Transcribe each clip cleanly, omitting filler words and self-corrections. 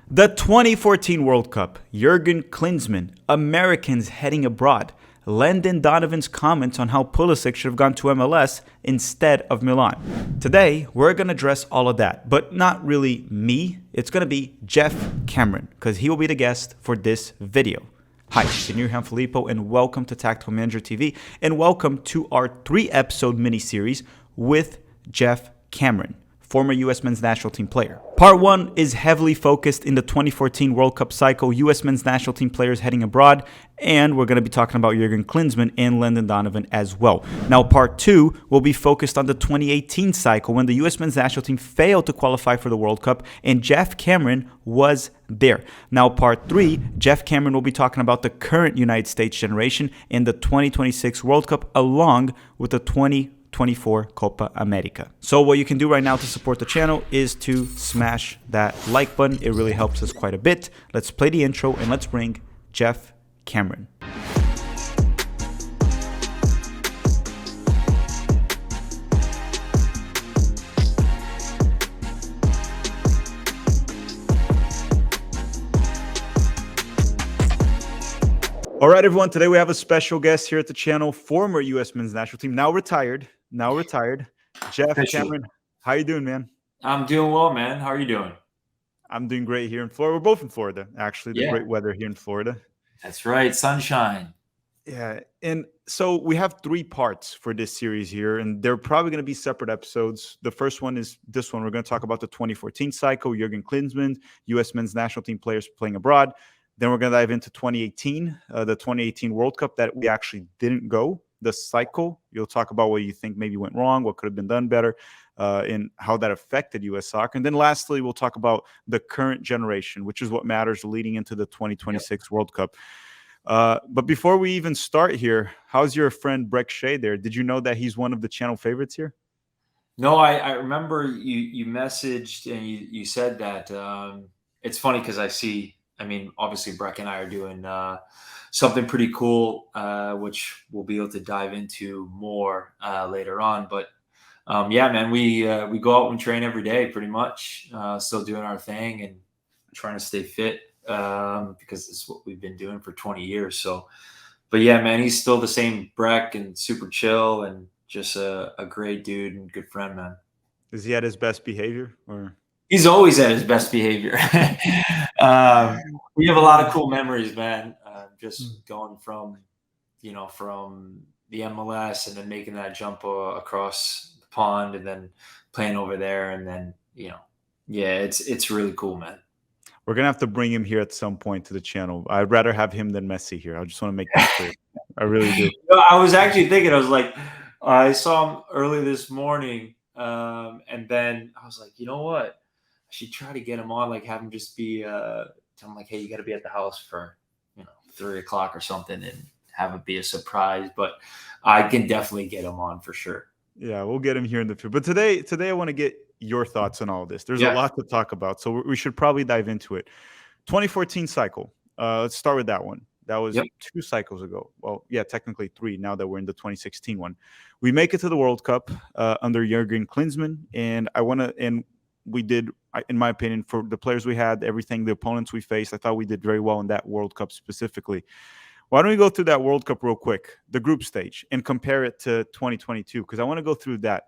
The 2014 World Cup, Jurgen Klinsmann, Americans heading abroad, Landon Donovan's comments on how Pulisic should have gone to MLS instead of Milan. Today, we're going to address all of that, but not really me. It's going to be Geoff Cameron, because he will be the guest for this video. Hi, Senor Filippo, and welcome to Tactical Manager TV, and welcome to our 3-episode mini-series with Geoff Cameron, former U.S. men's national team player. Part 1 is heavily focused in the 2014 World Cup cycle, U.S. men's national team players heading abroad, and we're going to be talking about Jurgen Klinsmann and Landon Donovan as well. Now, Part 2 will be focused on the 2018 cycle when the U.S. men's national team failed to qualify for the World Cup, and Geoff Cameron was there. Now, Part 3, Geoff Cameron will be talking about the current United States generation and the 2026 World Cup, along with the 2024 Copa America. So what you can do right now to support the channel is to smash that like button. It really helps us quite a bit. Let's play the intro and let's bring Geoff Cameron. All right, everyone. Today we have a special guest here at the channel, former U.S. men's national team, now retired. Geoff Cameron. How you doing, man? I'm doing well, man. How are you doing? I'm doing great here in Florida. We're both in Florida, actually. The great weather here in Florida. That's right. Sunshine. Yeah. And so we have 3 parts for this series here, and they're probably going to be separate episodes. The first one is this one. We're going to talk about the 2014 cycle, Jurgen Klinsmann, U.S. men's national team players playing abroad. Then we're going to dive into 2018, the 2018 World Cup that we actually didn't go, the cycle. You'll talk about what you think maybe went wrong, what could have been done better, and how that affected U.S. soccer. And then lastly, we'll talk about the current generation, which is what matters leading into the 2026 World Cup. But before we even start here, how's your friend Breck Shea there? Did you know that he's one of the channel favorites here? No, I remember you messaged and you said that. It's funny because I mean, obviously Breck and I are doing something pretty cool, which we'll be able to dive into more later on. But yeah, man, we go out and train every day pretty much, still doing our thing and trying to stay fit because it's what we've been doing for 20 years. So, but yeah, man, he's still the same Breck and super chill and just a great dude and good friend, man. Is he at his best behavior or? He's always at his best behavior. We have a lot of cool memories, man. Just going from the MLS and then making that jump across the pond and then playing over there. And then, yeah, it's really cool, man. We're going to have to bring him here at some point to the channel. I'd rather have him than Messi here. I just want to make that clear. I really do. I was actually thinking, I was like, I saw him early this morning. And then I was like, you know what? I should try to get him on, like have him just be, tell him like, hey, you got to be at the house for, 3 o'clock or something and have it be a surprise. But I can definitely get him on for sure. Yeah, we'll get him here in the future. But today I want to get your thoughts on all of this. There's a lot to talk about, so we should probably dive into it. 2014 cycle. Let's start with that one. That was 2 cycles ago. Well, yeah, technically 3 now that we're in the 2016 one. We make it to the World Cup under Jurgen Klinsmann, and we did, in my opinion, for the players we had, everything, the opponents we faced, I thought we did very well in that World Cup specifically. Why don't we go through that World Cup real quick, the group stage, and compare it to 2022? Because I want to go through that.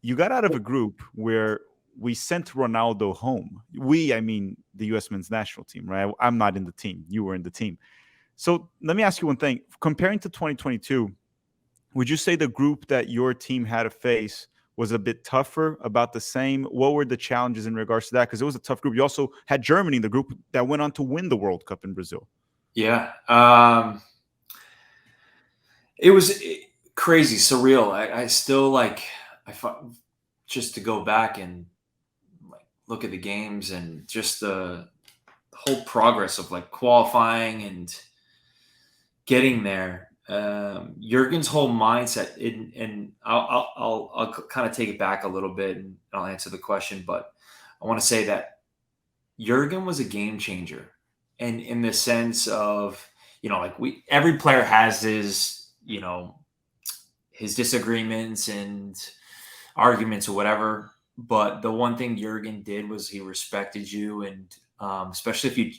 You got out of a group where we sent Ronaldo home. I mean the U.S. men's national team, right? I'm not in the team. You were in the team. So let me ask you one thing. Comparing to 2022, would you say the group that your team had to face was a bit tougher, about the same? What were the challenges in regards to that? Because it was a tough group. You also had Germany in the group that went on to win the World Cup in Brazil. Yeah. It was crazy, surreal. I still just to go back and look at the games and just the whole progress of qualifying and getting there. Jurgen's whole mindset, and I'll kind of take it back a little bit and I'll answer the question, but I want to say that Jurgen was a game changer, and in the sense of every player has his his disagreements and arguments or whatever. But the one thing Jurgen did was he respected you, and especially if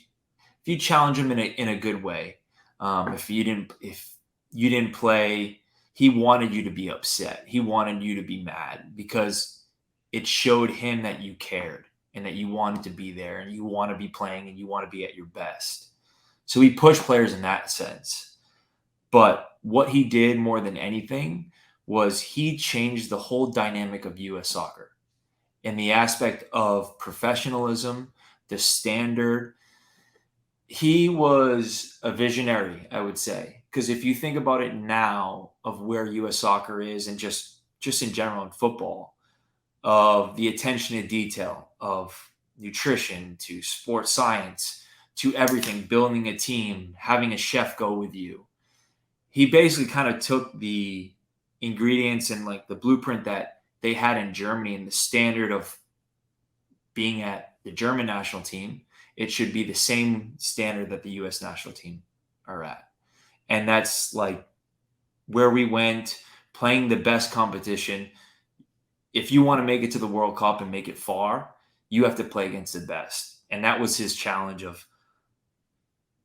you challenge him in a good way. If you didn't play, he wanted you to be upset. He wanted you to be mad because it showed him that you cared and that you wanted to be there and you want to be playing and you want to be at your best. So he pushed players in that sense. But what he did more than anything was he changed the whole dynamic of US soccer in the aspect of professionalism, the standard. He was a visionary, I would say, because if you think about it now of where US soccer is and just in general in football, of the attention to detail of nutrition to sports science to everything, building a team, having a chef go with you. He basically kind of took the ingredients and like the blueprint that they had in Germany and the standard of being at the German national team. It should be the same standard that the US national team are at. And that's like where we went, playing the best competition. If you want to make it to the World Cup and make it far, you have to play against the best. And that was his challenge of,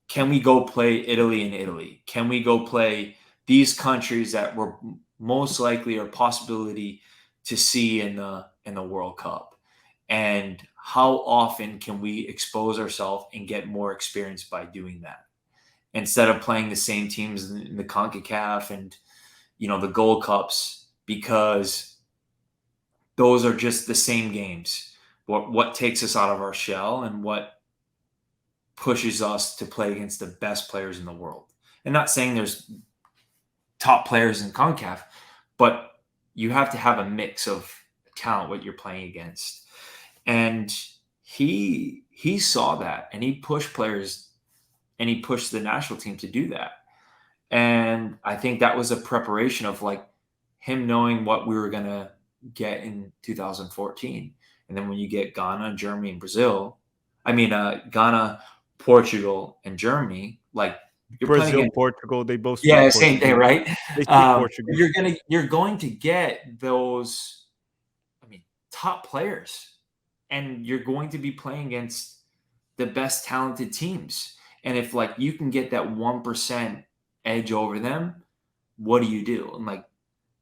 can we go play Italy in Italy? Can we go play these countries that were most likely or possibility to see in the World Cup? And how often can we expose ourselves and get more experience by doing that? Instead of playing the same teams in the CONCACAF and the Gold Cups, because those are just the same games. What takes us out of our shell and what pushes us to play against the best players in the world. And not saying there's top players in CONCACAF, but you have to have a mix of talent what you're playing against. And he saw that and he pushed players and he pushed the national team to do that. And I think that was a preparation of like him knowing what we were going to get in 2014. And then when you get Ghana, Germany, and Brazil, Ghana, Portugal, and Germany, like you're playing Brazil, against, Portugal, they both speak yeah, same thing, Portuguese. right? They speak Portuguese. You're going to get those, top players, and you're going to be playing against the best talented teams. And if like you can get that 1% edge over them, what do you do? And like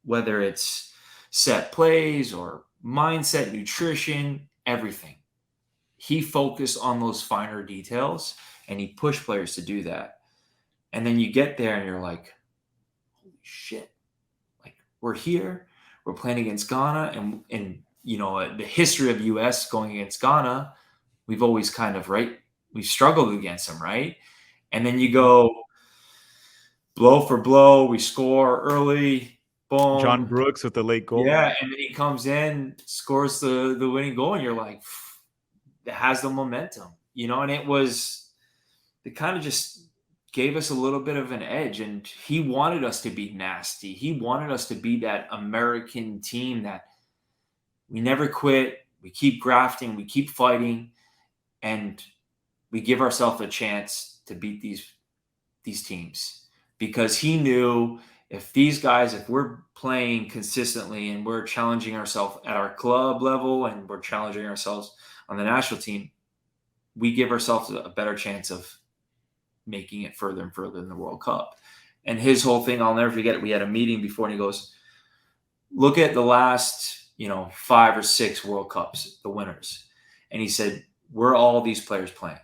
whether it's set plays or mindset, nutrition, everything. He focused on those finer details and he pushed players to do that. And then you get there and you're like, holy shit. Like we're here, we're playing against Ghana and the history of US going against Ghana, we've always kind of, right? We've struggled against them, right? And then you go blow for blow, we score early, John boom. Brooks with the late goal. Yeah, and then he comes in, scores the winning goal, and you're like, it has the momentum, and it kind of just gave us a little bit of an edge. And he wanted us to be nasty. He wanted us to be that American team that we never quit. We keep grafting, we keep fighting, and we give ourselves a chance to beat these teams. Because he knew if we're playing consistently and we're challenging ourselves at our club level and we're challenging ourselves on the national team, we give ourselves a better chance of making it further and further in the World Cup. And his whole thing, I'll never forget it. We had a meeting before and he goes, look at the last, 5 or 6 World Cups, the winners. And he said, where are all these players playing?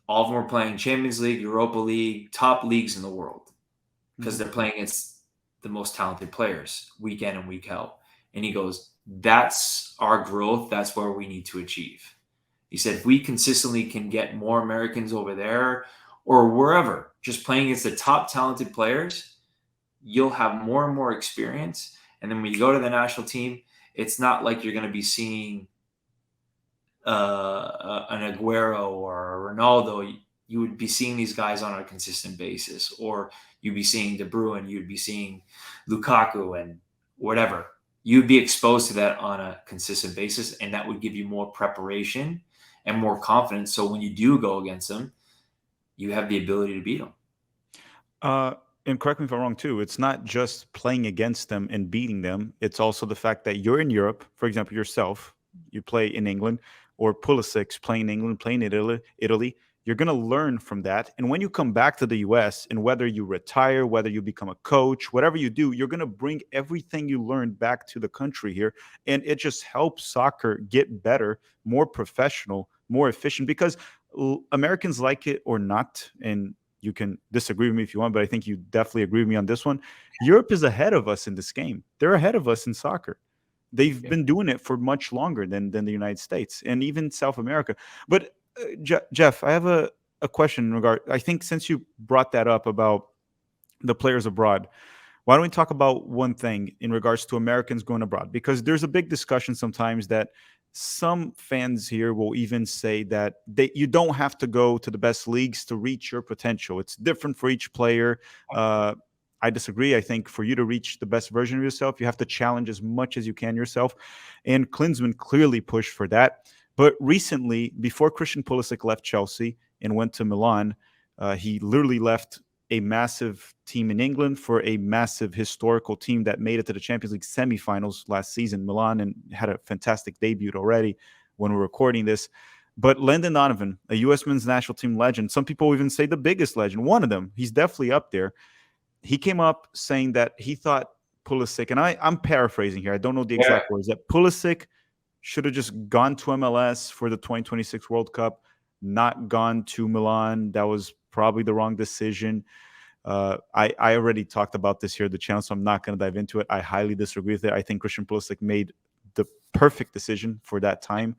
All of them are playing Champions League, Europa League, top leagues in the world because they're playing against the most talented players week in and week out. And he goes, that's our growth. That's where we need to achieve. He said, if we consistently can get more Americans over there or wherever, just playing against the top talented players, you'll have more and more experience. And then when you go to the national team, it's not like you're going to be seeing an Aguero or a Ronaldo. You would be seeing these guys on a consistent basis, or you'd be seeing De Bruyne, you'd be seeing Lukaku and whatever. You'd be exposed to that on a consistent basis, and that would give you more preparation and more confidence. So when you do go against them, you have the ability to beat them. and correct me if I'm wrong too, it's not just playing against them and beating them. It's also the fact that you're in Europe, for example, yourself, you play in England, or Pulisic playing in England, playing in Italy. You're going to learn from that. And when you come back to the US, and whether you retire, whether you become a coach, whatever you do, you're going to bring everything you learned back to the country here. And it just helps soccer get better, more professional, more efficient, because Americans, like it or not, and you can disagree with me if you want, but I think you definitely agree with me on this one. Europe is ahead of us in this game. They're ahead of us in soccer. They've Yeah. been doing it for much longer than the United States and even South America. But Geoff, I have a question in regard. I think since you brought that up about the players abroad, why don't we talk about one thing in regards to Americans going abroad? Because there's a big discussion sometimes that some fans here will even say that you don't have to go to the best leagues to reach your potential. It's different for each player. Uh, I disagree. I think for you to reach the best version of yourself, you have to challenge as much as you can yourself. And Klinsmann clearly pushed for that. But recently, before Christian Pulisic left Chelsea and went to Milan, he literally left a massive team in England for a massive historical team that made it to the Champions League semifinals last season, Milan, and had a fantastic debut already when we're recording this. But Landon Donovan, a U.S. men's national team legend, some people even say the biggest legend, one of them, he's definitely up there. He came up saying that he thought Pulisic, and I'm paraphrasing here, I don't know the Yeah. exact words, that Pulisic should have just gone to MLS for the 2026 World Cup, not gone to Milan. That was probably the wrong decision. I already talked about this here at the channel, so I'm not going to dive into it. I highly disagree with it. I think Christian Pulisic made the perfect decision for that time.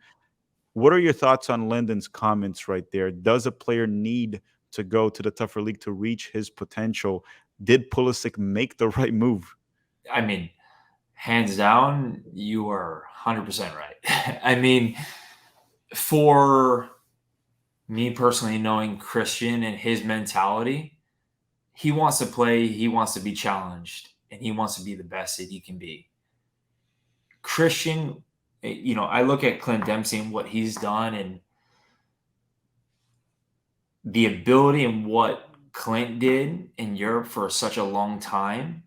What are your thoughts on Lyndon's comments right there? Does a player need to go to the tougher league to reach his potential? Did Pulisic make the right move? I mean, hands down, you are 100% right. I mean, for me personally, knowing Christian and his mentality, he wants to play, he wants to be challenged, and he wants to be the best that he can be. Christian, I look at Clint Dempsey and what he's done and the ability and what Clint did in Europe for such a long time.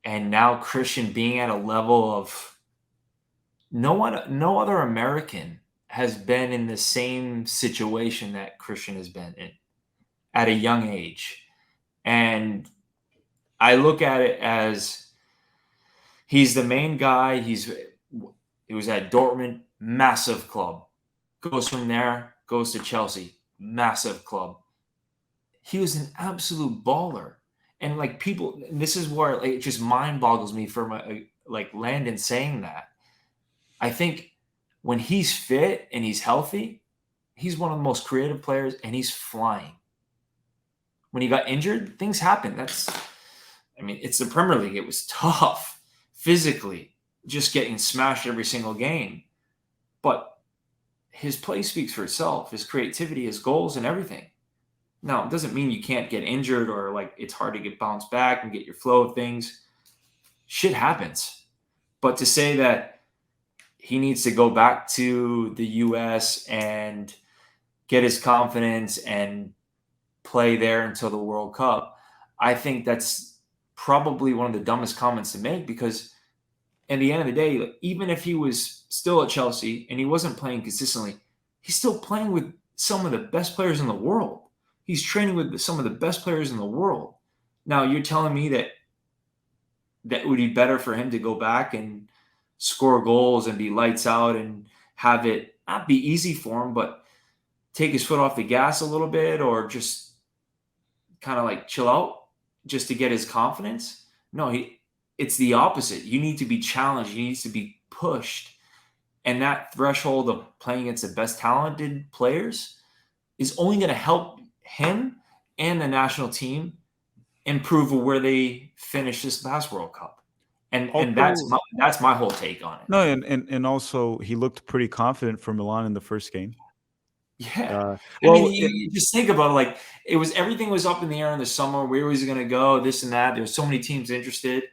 And now Christian being at a level of no other American has been in the same situation that Christian has been in at a young age. And I look at it as he's the main guy. He was at Dortmund, massive club. Goes from there, goes to Chelsea, massive club. He was an absolute baller. And like people, this is where it just mind boggles me for like Landon saying that. I think when he's fit and he's healthy, he's one of the most creative players and he's flying. When he got injured, things happen. It's the Premier League. It was tough physically, just getting smashed every single game. But his play speaks for itself, his creativity, his goals, and everything. Now, it doesn't mean you can't get injured or like it's hard to get bounced back and get your flow of things. Shit happens. But to say that he needs to go back to the US and get his confidence and play there until the World Cup, I think that's probably one of the dumbest comments to make, because at the end of the day, even if he was still at Chelsea and he wasn't playing consistently, he's still playing with some of the best players in the world. He's training with some of the best players in the world. Now, you're telling me that would be better for him to go back and score goals and be lights out and have it not be easy for him, but take his foot off the gas a little bit or just kind of like chill out just to get his confidence? No, it's the opposite. You need to be challenged. You need to be pushed. And that threshold of playing against the best talented players is only going to help him and the national team improve where they finish this past World Cup. And that's my whole take on it. No, and also he looked pretty confident for Milan in the first game. Yeah. You just think about it, like everything was up in the air in the summer. Where was he going to go? This and that. There's so many teams interested.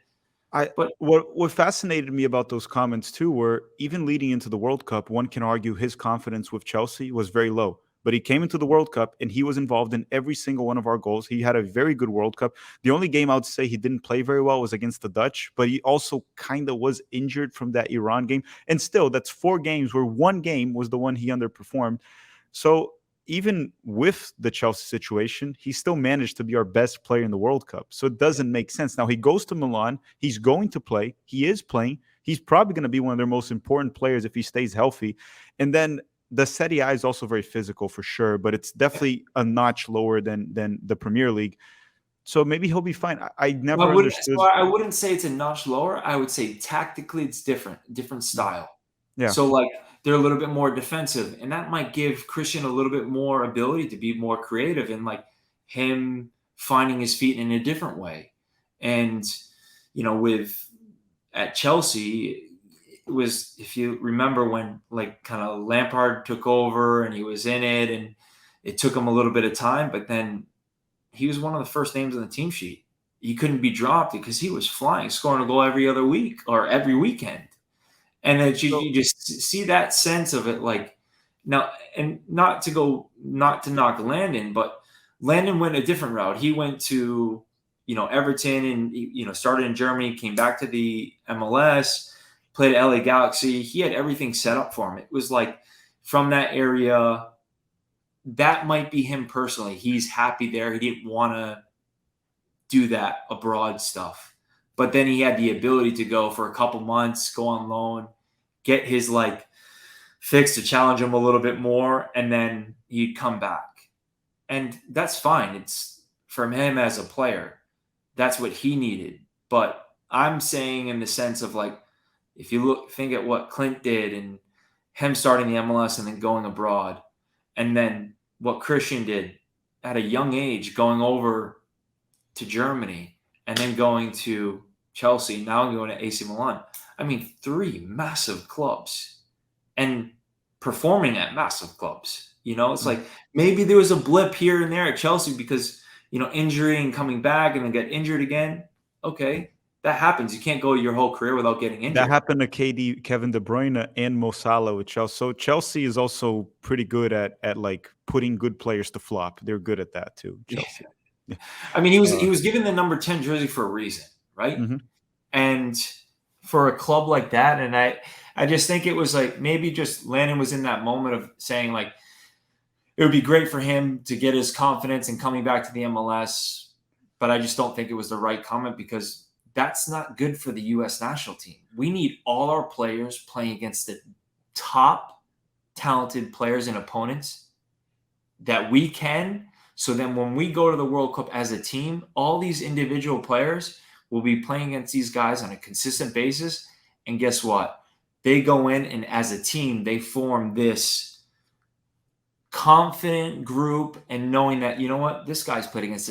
But what fascinated me about those comments too were, even leading into the World Cup, one can argue his confidence with Chelsea was very low. but he came into the World Cup and he was involved in every single one of our goals. He had a very good World Cup. The only game I would say he didn't play very well was against the Dutch, but he also kind of was injured from that Iran game. And still, that's 4 games where one game was the one he underperformed. So even with the Chelsea situation, he still managed to be our best player in the World Cup. So it doesn't make sense. Now he goes to Milan. He's going to play. He is playing. He's probably going to be one of their most important players if he stays healthy. And then the Serie A is also very physical for sure, but it's definitely a notch lower than the Premier League. So maybe he'll be fine. I never understood. So I wouldn't say it's a notch lower. I would say tactically it's different style. Yeah. So like they're a little bit more defensive, and that might give Christian a little bit more ability to be more creative and like him finding his feet in a different way. And with at Chelsea, it was, if you remember, when like kind of Lampard took over and he was in it, and it took him a little bit of time, but then he was one of the first names on the team sheet. He couldn't be dropped because he was flying, scoring a goal every other week or every weekend. And then you just see that sense of it, like now, and not to knock Landon, but Landon went a different route. He went to, Everton and, started in Germany, came back to the MLS, played at LA Galaxy. He had everything set up for him. It was like from that area, that might be him personally. He's happy there. He didn't want to do that abroad stuff. But then he had the ability to go for a couple months, go on loan, get his fix to challenge him a little bit more, and then he'd come back. And that's fine. It's from him as a player. That's what he needed. But I'm saying in the sense of if you think at what Clint did and him starting the MLS and then going abroad, and then what Christian did at a young age, going over to Germany and then going to Chelsea, now going to AC Milan. I mean, 3 massive clubs and performing at massive clubs. It's like maybe there was a blip here and there at Chelsea because, injury and coming back and then get injured again. Okay, that happens. You can't go your whole career without getting injured. That happened to KD, Kevin De Bruyne, and Mo Salah with Chelsea. So Chelsea is also pretty good at putting good players to flop. They're good at that too, Chelsea. Yeah. I mean, he was given the number 10 jersey for a reason, right? Mm-hmm. And for a club like that, and I just think it was maybe just Landon was in that moment of saying it would be great for him to get his confidence and coming back to the MLS, but I just don't think it was the right comment because that's not good for the U.S. national team. We need all our players playing against the top talented players and opponents that we can. So then when we go to the World Cup as a team, all these individual players will be playing against these guys on a consistent basis. And guess what? They go in and as a team, they form this confident group and knowing that, this guy's played against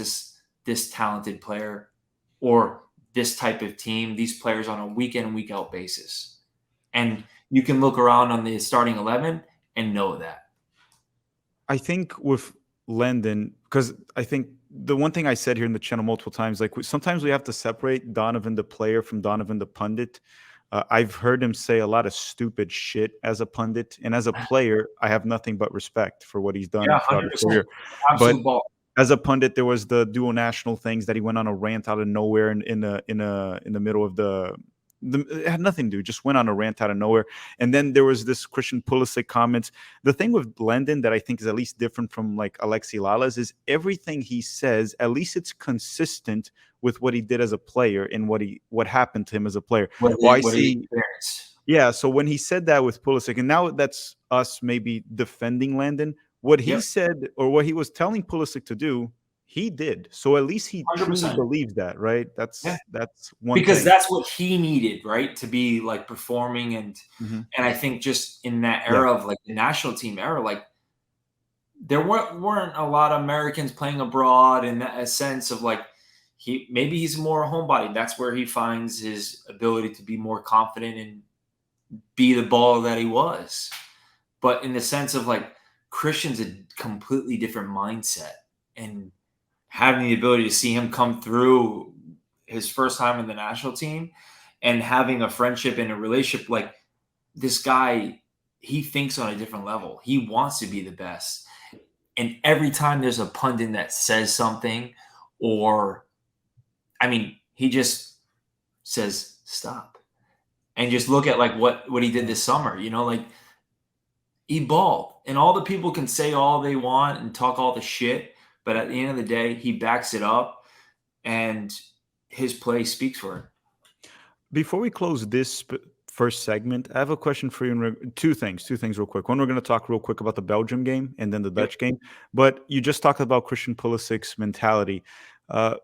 this talented player or this type of team, these players on a week in and week out basis. And you can look around on the starting 11 and know that. I think with Landon, because I think the one thing I said here in the channel multiple times, sometimes we have to separate Donovan the player from Donovan the pundit. I've heard him say a lot of stupid shit as a pundit, and as a player, I have nothing but respect for what he's done throughout his career. Absolute ball. As a pundit, there was the dual national things that he went on a rant out of nowhere in the middle of it had nothing to do, just went on a rant out of nowhere. And then there was this Christian Pulisic comments. The thing with Landon that I think is at least different from Alexi Lalas is everything he says, at least it's consistent with what he did as a player and what happened to him as a player. Yeah, so when he said that with Pulisic, and now that's us maybe defending Landon, what he said or what he was telling Pulisic to do, he did. So at least he 100%. Truly believes that, right? That's one because thing. That's what he needed, right? To be performing and I think just in that era of the national team era, there weren't a lot of Americans playing abroad in a sense of he's more a homebody. That's where he finds his ability to be more confident and be the baller that he was. But in the sense of Christian's a completely different mindset, and having the ability to see him come through his first time in the national team and having a friendship and a relationship, this guy, he thinks on a different level. He wants to be the best. And every time there's a pundit that says something, or I mean, he just says stop and just look at like what he did this summer. Like he balled, and all the people can say all they want and talk all the shit, but at the end of the day, he backs it up, and his play speaks for him. Before we close this first segment, I have a question for you. Two things real quick. One, we're going to talk real quick about the Belgium game and then the Yep. Dutch game. But you just talked about Christian Pulisic's mentality. Uh,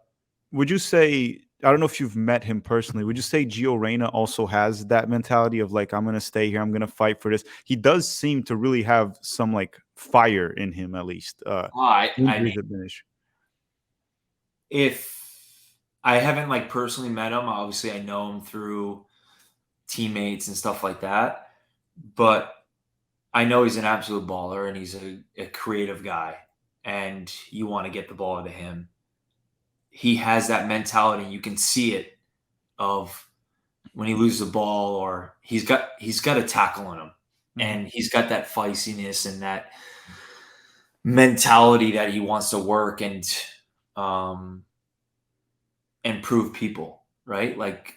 would you say, I don't know if you've met him personally, would you say Gio Reyna also has that mentality of like, I'm going to stay here, I'm going to fight for this? He does seem to really have some like fire in him, at least. I mean, Injuries have been an issue. if I haven't like personally met him, obviously I know him through teammates and stuff like that, but I know he's an absolute baller and he's a creative guy, and you want to get the ball to him. He has that mentality. You can see it of when he loses the ball, or he's got a tackle in him, and he's got that feistiness and that mentality that he wants to work um and prove people right. Like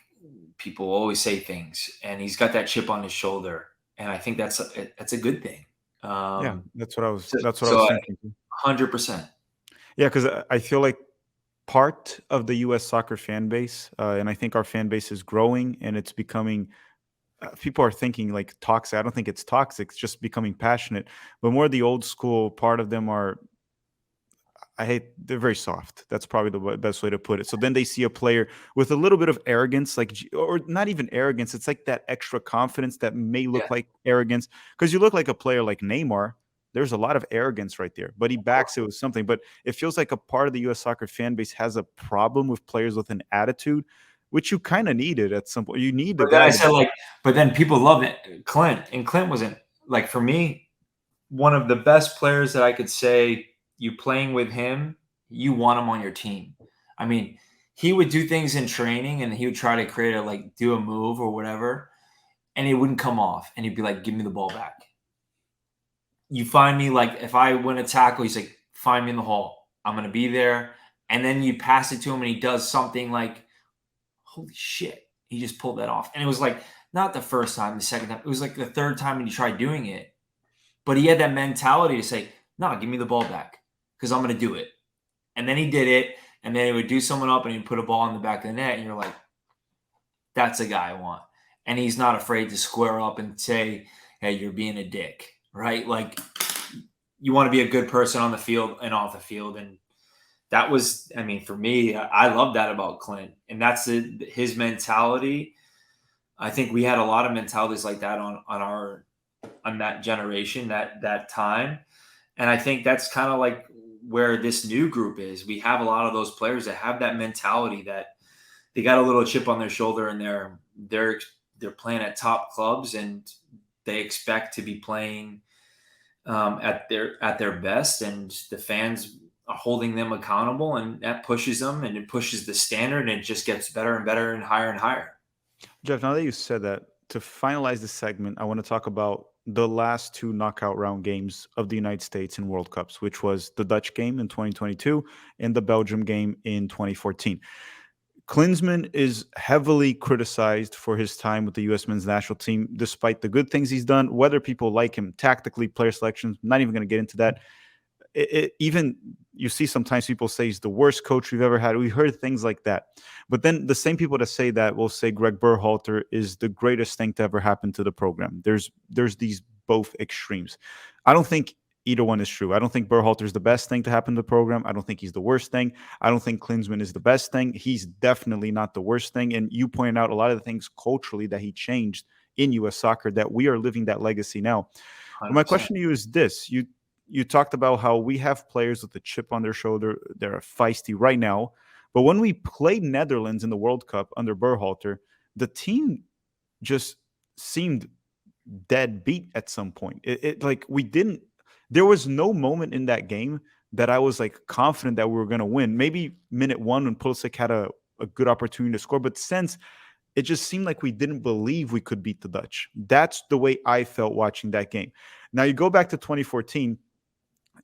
people always say things, and he's got that chip on his shoulder, and I think that's a good thing. Yeah, Um, that's what I was. so, That's what I so was thinking. 100%. Yeah, because I feel like part of the U.S. soccer fan base, and I think our fan base is growing, and it's becoming. People are thinking like toxic. I don't think it's toxic. It's just becoming passionate. But more the old school part of them are. They're very soft. That's probably the best way to put it. So then they see a player with a little bit of arrogance, like, or not even arrogance. It's like that extra confidence that may Yeah, look like arrogance because you look like a player like Neymar. There's a lot of arrogance right there, but he of course. backs it with something. But it feels like a part of the U.S. soccer fan base has a problem with players with an attitude, which you kind of needed at some point. You need the But then I guy to. said, like, but then people loved it. Clint, and Clint wasn't, like, for me, one of the best players that I could say, you playing with him, you want him on your team. I mean, he would do things in training, and he would try to create like do a move or whatever, and it wouldn't come off, and he'd be like, "Give me the ball back." You find me, like, if I win a tackle, he's like, "Find me in the hole. I'm gonna be there." And then you pass it to him, and he does something like, holy shit, he just pulled that off. And it was like, not the first time, the second time, it was like the third time when he tried doing it. But he had that mentality to say, no, give me the ball back because I'm going to do it. And then he did it. And then he would do someone up and he'd put a ball in the back of the net. And you're like, that's a guy I want. And he's not afraid to square up and say, hey, you're being a dick, right? Like, you want to be a good person on the field and off the field. And that was, I mean, for me, I love that about Clint. And that's his mentality. I think we had a lot of mentalities like that on that generation, that time. And I think that's kind of like where this new group is. We have a lot of those players that have that mentality, that they got a little chip on their shoulder, and they're playing at top clubs, and they expect to be playing at their best, and the fans are holding them accountable, and that pushes them, and it pushes the standard, and it just gets better and better and higher and higher. Jeff, now that you said that, to finalize this segment, I want to talk about the last two knockout round games of the United States in World Cups, which was the Dutch game in 2022 and the Belgium game in 2014. Klinsmann is heavily criticized for his time with the U.S. men's national team, despite the good things he's done. Whether people like him tactically, player selections, not even going to get into that. Even you see sometimes people say he's the worst coach we've ever had. We heard things like that. But then the same people that say that will say Greg Berhalter is the greatest thing to ever happen to the program. There's these both extremes. I don't think either one is true. I don't think Berhalter is the best thing to happen to the program. I don't think he's the worst thing. I don't think Klinsmann is the best thing. He's definitely not the worst thing. And you pointed out a lot of the things culturally that he changed in U.S. soccer that we are living that legacy now. But my 100%. question to you is this: you talked about how we have players with a chip on their shoulder. They're feisty right now. But when we played Netherlands in the World Cup under Berhalter, the team just seemed dead beat at some point. It like we didn't. There was no moment in that game that I was like confident that we were going to win. Maybe minute one when Pulisic had a good opportunity to score, but since it just seemed like we didn't believe we could beat the Dutch. That's the way I felt watching that game. Now you go back to 2014.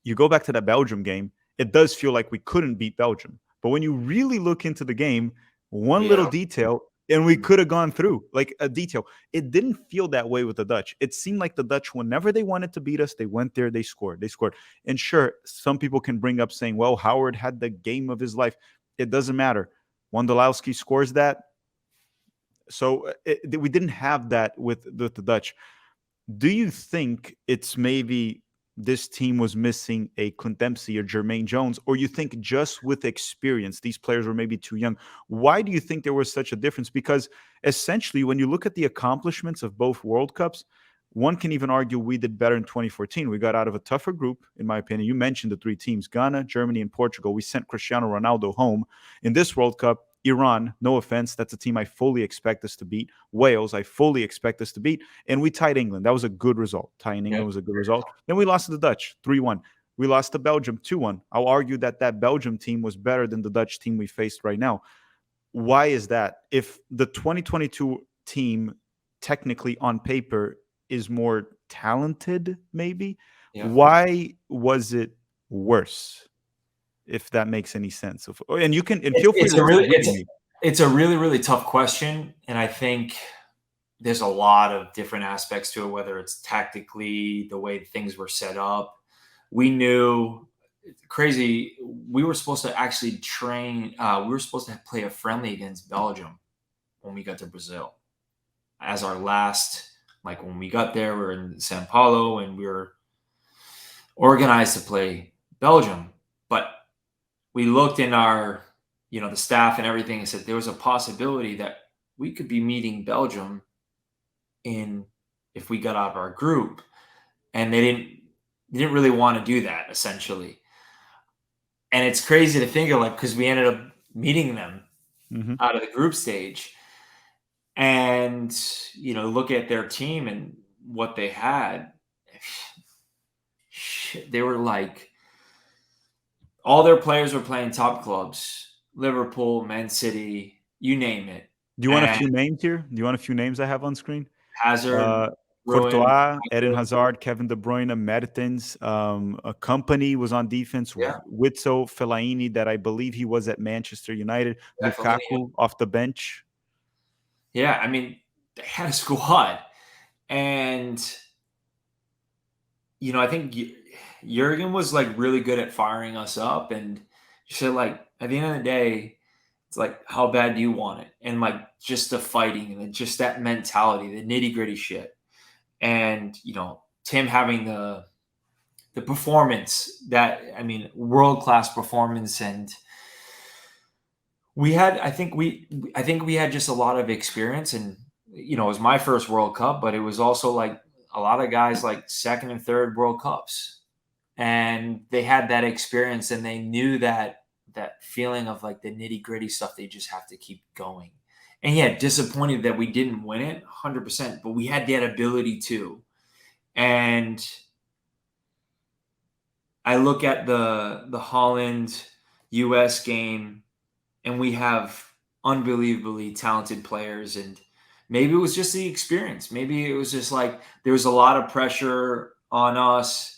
You go back to that Belgium game, it does feel like we couldn't beat Belgium. But when you really look into the game, one We had little a detail, and we could have gone through, like a detail. It didn't feel that way with the Dutch. It seemed like the Dutch, whenever they wanted to beat us, they went there, they scored, they scored. And sure, some people can bring up saying, well, Howard had the game of his life. It doesn't matter. Wondolowski scores that. So we didn't have that with the Dutch. Do you think it's maybe this team was missing a Clint Dempsey or Jermaine Jones, or you think just with experience, these players were maybe too young? Why do you think there was such a difference? Because essentially, when you look at the accomplishments of both World Cups, one can even argue we did better in 2014. We got out of a tougher group, in my opinion. You mentioned the three teams: Ghana, Germany, and Portugal. We sent Cristiano Ronaldo home. In this World Cup, Iran, no offense, that's a team I fully expect us to beat. Wales, I fully expect us to beat. And we tied England. That was a good result. Tying yeah. England was a good result. Then we lost to the Dutch 3-1. We lost to Belgium 2-1. I'll argue that that Belgium team was better than the Dutch team we faced right now. Why is that? If the 2022 team, technically on paper, is more talented, maybe, Yeah. why was it worse? If that makes any sense. And you can, and It's, feel free it's to a really disagree with it's me. it's a really really tough question, and I think there's a lot of different aspects to it. Whether it's tactically, the way things were set up, we knew crazy. We were supposed to actually train. We were supposed to play a friendly against Belgium when we got to Brazil as our last. Like when we got there, we were in Sao Paulo, and we were organized to play Belgium, but we looked in our, the staff and everything and said there was a possibility that we could be meeting Belgium in if we got out of our group, and they didn't really want to do that essentially. And it's crazy to think of, like, because we ended up meeting them Mm-hmm. out of the group stage, and look at their team and what they had. They were like, all their players were playing top clubs, Liverpool, Man City, you name it. Do you want a And few names here? Do you want a few names I have on screen? Hazard, Uh, Ruin, Courtois, Eden Hazard, Kevin De Bruyne, Mertens. A company was on defense. yeah, Witzel, Fellaini, that I believe he was at Manchester United. definitely. Lukaku off the bench. Yeah, I mean, they had a squad, and I think Jurgen was like really good at firing us up, and you said, like, at the end of the day, it's like, how bad do you want it? And like just the fighting and just that mentality, the nitty gritty shit, and Tim having the performance that, I mean, world class performance. And we had, I think we had just a lot of experience, and it was my first World Cup, but it was also like a lot of guys like second and third World Cups, and they had that experience, and they knew that feeling of like the nitty gritty stuff. They just have to keep going. And yeah, disappointed that we didn't win it 100%, but we had that ability to. And I look at the Holland US game, and we have unbelievably talented players, and maybe it was just the experience. Maybe it was just like there was a lot of pressure on us,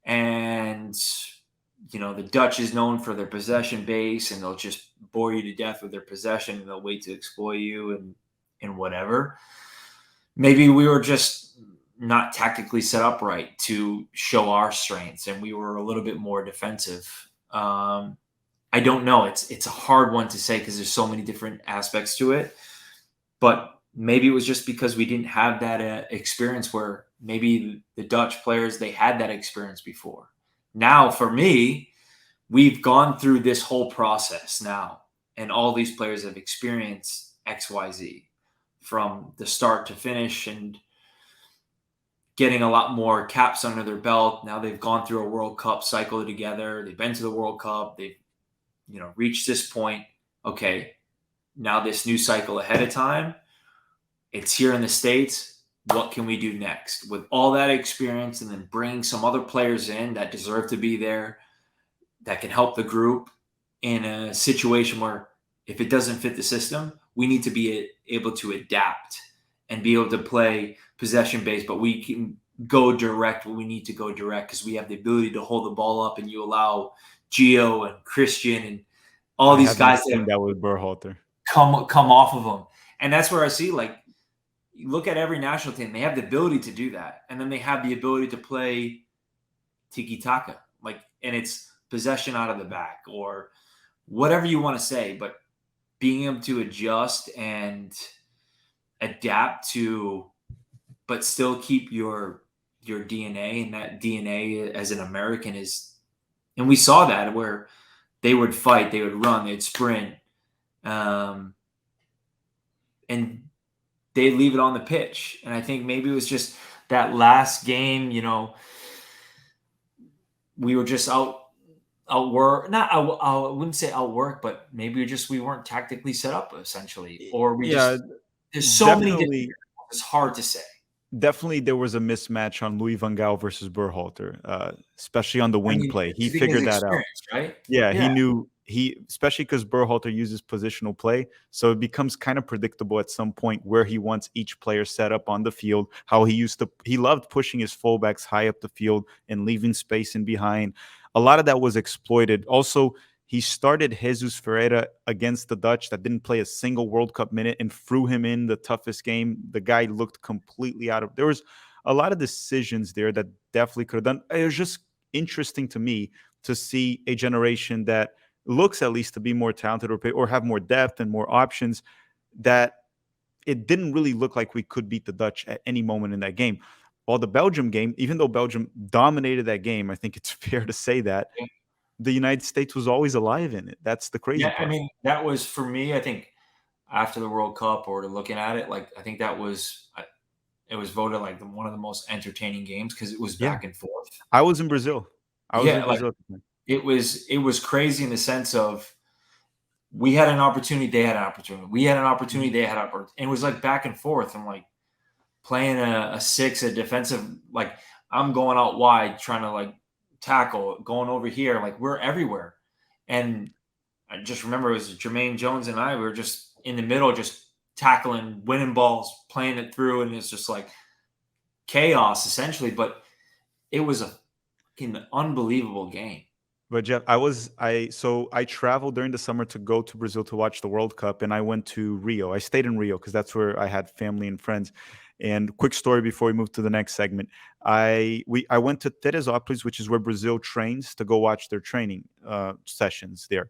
and the Dutch is known for their possession base, and they'll just bore you to death with their possession, and they'll wait to exploit you and whatever. Maybe we were just not tactically set up right to show our strengths, and we were a little bit more defensive. I don't know. It's a hard one to say because there's so many different aspects to it. But maybe it was just because we didn't have that experience, where maybe the Dutch players, they had that experience before. Now, for me, we've gone through this whole process now, and all these players have experienced XYZ from the start to finish, and getting a lot more caps under their belt. Now they've gone through a World Cup cycle together. They've been to the World Cup. They've reached this point. Okay, now this new cycle ahead of time, it's here in the States. What can we do next? With all that experience, and then bring some other players in that deserve to be there, that can help the group in a situation where if it doesn't fit the system, we need to be able to adapt and be able to play possession based, but we can go direct when we need to go direct because we have the ability to hold the ball up, and you allow Gio and Christian and all I these haven't guys seen to that with Berhalter. come off of them. And that's where I see, like, you look at every national team, they have the ability to do that. And then they have the ability to play tiki taka, like, and it's possession out of the back or whatever you want to say, but being able to adjust and adapt to, but still keep your DNA, and that DNA as an American is, and we saw that where they would fight, they would run, they'd sprint, and they leave it on the pitch. And I think maybe it was just that last game, we were just outwork, not out, I wouldn't say outwork, but maybe we weren't tactically set up essentially, or we Yeah, just, there's so many different, definitely. it's hard to say. Definitely, there was a mismatch on Louis van Gaal versus Berhalter, especially on the I wing mean, play. He I think his figured that out. experience, right? Yeah, he Yeah. knew especially because Berhalter uses positional play, so it becomes kind of predictable at some point where he wants each player set up on the field. How he loved pushing his fullbacks high up the field and leaving space in behind. A lot of that was exploited. Also, he started Jesus Ferreira against the Dutch that didn't play a single World Cup minute and threw him in the toughest game. The guy looked completely out of. There was a lot of decisions there that definitely could have done. It was just interesting to me to see a generation that looks at least to be more talented or have more depth and more options, that it didn't really look like we could beat the Dutch at any moment in that game. While the Belgium game, even though Belgium dominated that game, I think it's fair to say that the United States was always alive in it. That's the crazy Yeah, I part. mean, that was for me, I think after the World Cup or looking at it, like, I think that was, it was voted like one of the most entertaining games because it was Yeah. back and forth. I was in Brazil. I was in Yeah, like, Brazil. it was crazy in the sense of we had an opportunity, they had an opportunity. We had an opportunity, Mhm. they had an opportunity. And it was like back and forth. I'm like playing a six, a defensive, like I'm going out wide, trying to like tackle, going over here, like we're everywhere. And I just remember it was Jermaine Jones and I, we were just in the middle, just tackling, winning balls, playing it through, and it's just like chaos essentially. But it was a fucking unbelievable game. But Jeff, I traveled during the summer to go to Brazil to watch the World Cup, and I went to Rio. I stayed in Rio because that's where I had family and friends. And quick story before we move to the next segment, I went to Teresópolis, which is where Brazil trains, to go watch their training sessions there.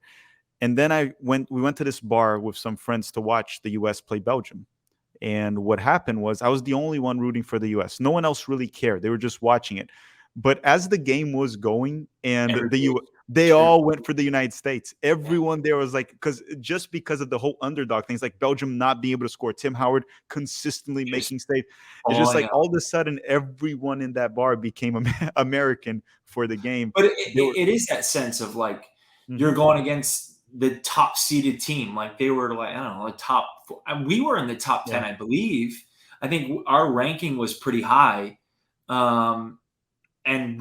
And then we went to this bar with some friends to watch the U.S. play Belgium. And what happened was I was the only one rooting for the US. No one else really cared. They were just watching it. But as the game was going and Everybody they cheered. all went for the United States. Everyone there was like, because of the whole underdog things, like Belgium not being able to score, Tim Howard consistently Just making saves. It's just falling like out. all of a sudden, everyone in that bar became American for the game. But They were, it is that sense of like you're Mhm. going against the top seeded team. Like they were like, I don't know, like top four. And we were in the top Yeah. 10, I believe. I think our ranking was pretty high. Um, and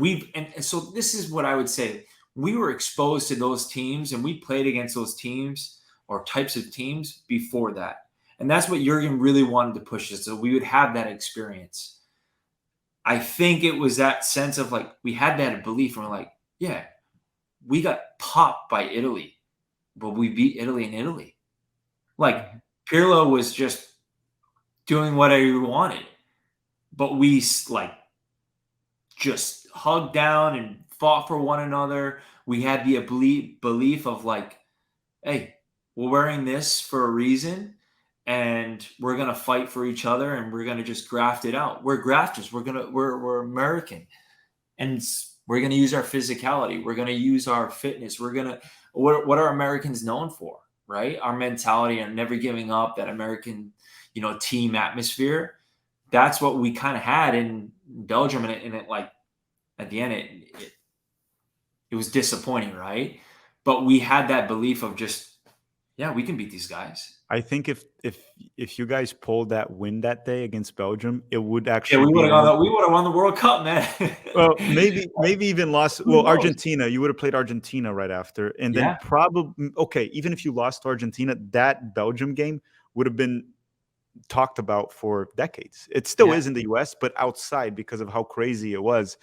so this is what I would say. We were exposed to those teams and we played against those teams or types of teams before that. And that's what Jurgen really wanted to push us. So we would have that experience. I think it was that sense of like we had that belief and we're like, yeah, we got popped by Italy, but we beat Italy in Italy. Like Mhm. Pirlo was just doing whatever he wanted, but we like just hugged down and fought for one another. We had the belief of like, hey, we're wearing this for a reason and we're gonna fight for each other and we're gonna just graft it out. We're grafters. We're American. And we're going to use our physicality. We're going to use our fitness. We're going to, what are Americans known for, right? Our mentality and never giving up, that American, team atmosphere. That's what we kind of had in Belgium. And it like, at the end, it was disappointing, right? But we had that belief of just, yeah, we can beat these guys. I think if you guys pulled that win that day against Belgium, it would Yeah, actually we would be have one. gone. We would have won the World Cup, man. Well, maybe even lost. Who Well, knows? Argentina, you would have played Argentina right after, and then Yeah, probably okay. Even if you lost to Argentina, that Belgium game would have been talked about for decades. It still Yeah. is in the US, but outside because of how crazy it was.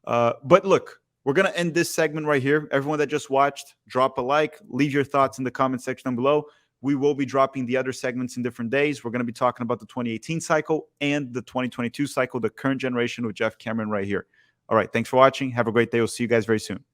But look, we're going to end this segment right here. Everyone that just watched, drop a like, leave your thoughts in the comment section down below. We will be dropping the other segments in different days. We're going to be talking about the 2018 cycle and the 2022 cycle, the current generation with Geoff Cameron right here. All right. Thanks for watching. Have a great day. We'll see you guys very soon.